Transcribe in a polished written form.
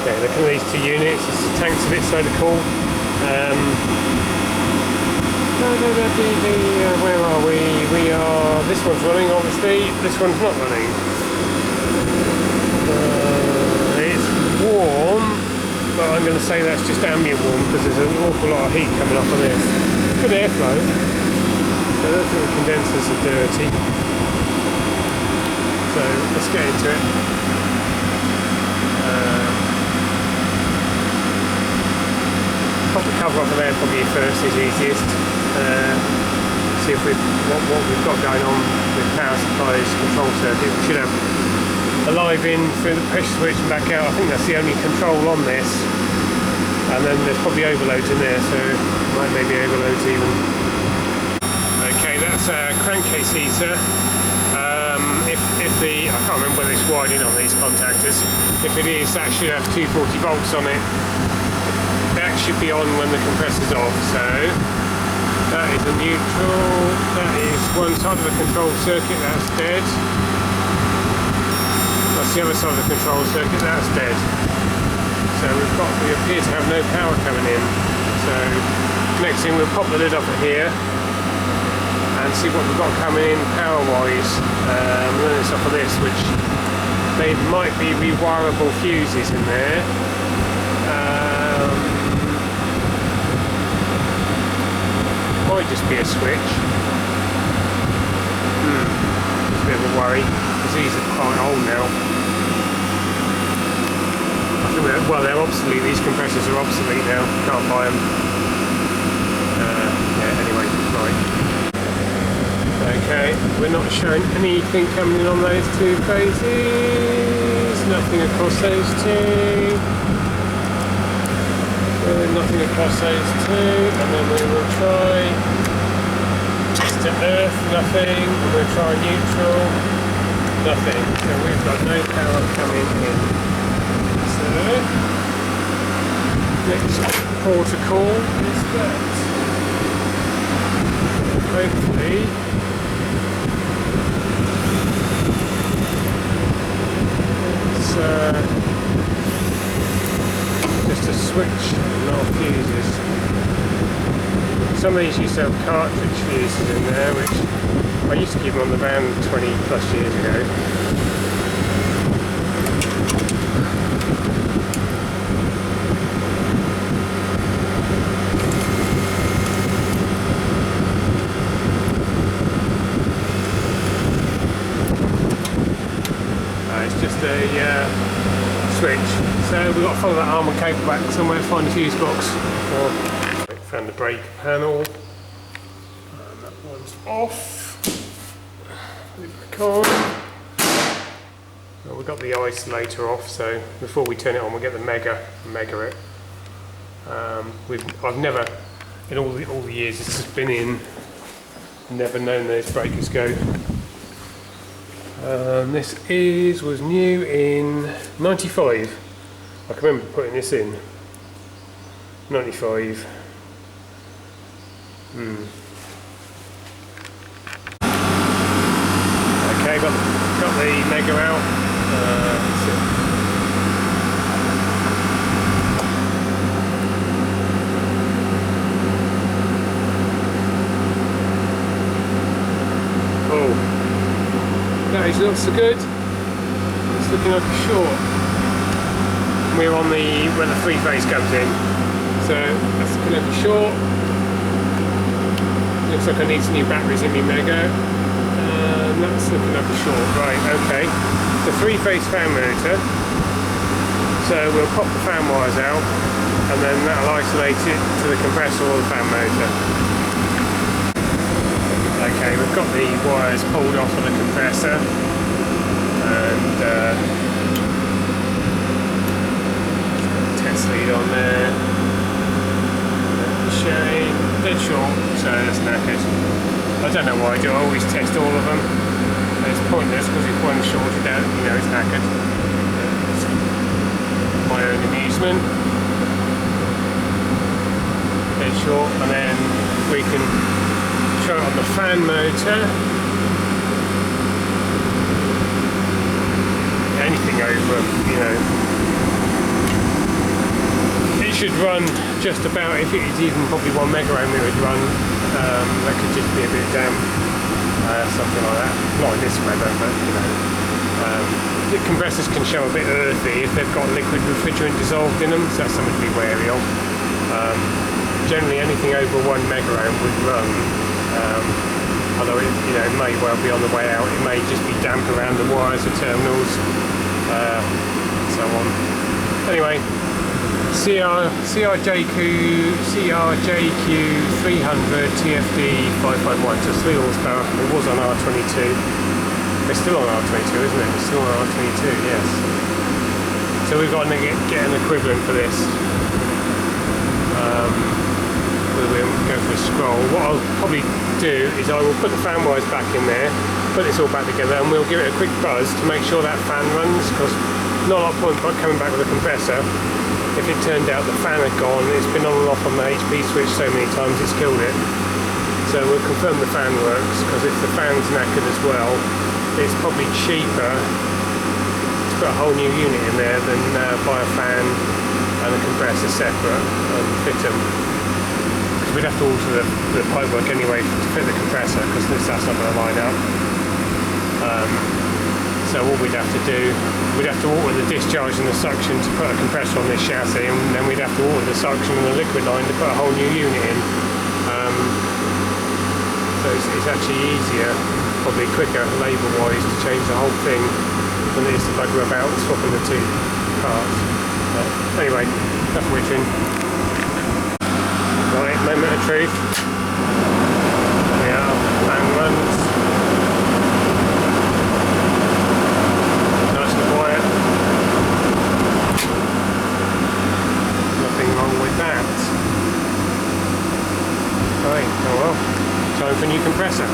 Okay, look at these two units. This is tank's a bit slow to call. Where are we? We are. This one's running, obviously. This one's not running. It's warm, but I'm going to say that's just ambient warm because there's an awful lot of heat coming off of this. Good airflow. So I don't think the condensers are dirty. So let's get into it. Pop the cover off of there probably first is easiest. See if what we've got going on with power supplies, control circuit. We should have a live in through the pressure switch and back out. I think that's the only control on this. And then there's probably overloads in there, so might maybe overloads even. Okay, that's a crankcase heater. If the, I can't remember whether it's wired in on these contactors. If it is, that should have 240 volts on it. That should be on when the compressor's off, so that is a neutral. That is one side of the control circuit, that's dead. That's the other side of the control circuit, that's dead. So we appear to have no power coming in. So next thing, we'll pop the lid off of here and see what we've got coming in power wise. Then it's off of this, which they might be rewirable fuses in there. Might just be a switch. It's a bit of a worry because these are quite old now. I think they're obsolete. These compressors are obsolete now. Can't buy them. Yeah. Anyway, right. Okay, we're not showing anything coming in on those two phases. Nothing across those two. Nothing across those two, and then we will try to earth, nothing, and we'll try neutral, nothing. So we've got no power coming in. So next protocol is that hopefully it's just a switch, not fuses. Some of these used to have cartridge fuses in there, which I used to keep on the van 20 plus years ago. It's just a switch. So we've got to follow that arm and cable back somewhere, find a fuse box. Found the brake panel. And that one's off. Put it back on. Well, we've got the isolator off, so before we turn it on we'll get the mega it. I've never, in all the years this has been in, never known those breakers go. This was new in 95. I can remember putting this in 95. Okay, got the mega out. Oh, that is not so good. It's looking like a short. We're on where the three phase comes in, so that's looking like a short. Looks like I need some new batteries in my mega. That's looking like a short. Right, okay. The three phase fan motor. So we'll pop the fan wires out, and then that'll isolate it to the compressor or the fan motor. Okay, we've got the wires pulled off of the compressor, and test lead on there. Showing dead short, so that's knackered. I don't know why I do. I always test all of them. It's pointless because if one's shorted out, you know it's knackered. It's my own amusement. Dead short, and then we can show it on the fan motor. Anything over, you know, should run just about, if it is even probably 1 mega ohm it would run. That could just be a bit damp, something like that. Not in this weather, but you know. The compressors can show a bit earthy if they've got liquid refrigerant dissolved in them, so that's something to be wary of. Generally anything over 1 mega ohm would run, although it, you know, it may well be on the way out. It may just be damp around the wires, the terminals, so on. Anyway, CRJQ 300 TFD 551, so 3 horsepower. It was on R22. It's still on R22, isn't it? It's still on R22, yes. So we've got to get an equivalent for this. We'll go for a scroll. What I'll probably do is I will put the fan wires back in there, put this all back together, and we'll give it a quick buzz to make sure that fan runs, because not a lot of point coming back with a compressor if it turned out the fan had gone. It's been on and off on the HP switch so many times it's killed it. So we'll confirm the fan works, because if the fan's knackered as well, it's probably cheaper to put a whole new unit in there than buy a fan and a compressor separate and fit them. Because we'd have to alter the pipework anyway to fit the compressor, because that's not going to line up. So what we'd have to do, we'd have to alter the discharge and the suction to put a compressor on this chassis, and then we'd have to alter the suction and the liquid line to put a whole new unit in. So it's actually easier, probably quicker labour-wise, to change the whole thing than it is to bugger about swapping the 2 parts. But anyway, enough wittering. Right, moment of truth. Yeah, fan runs. Nice and quiet. Nothing wrong with that. Right, oh well. Time for a new compressor.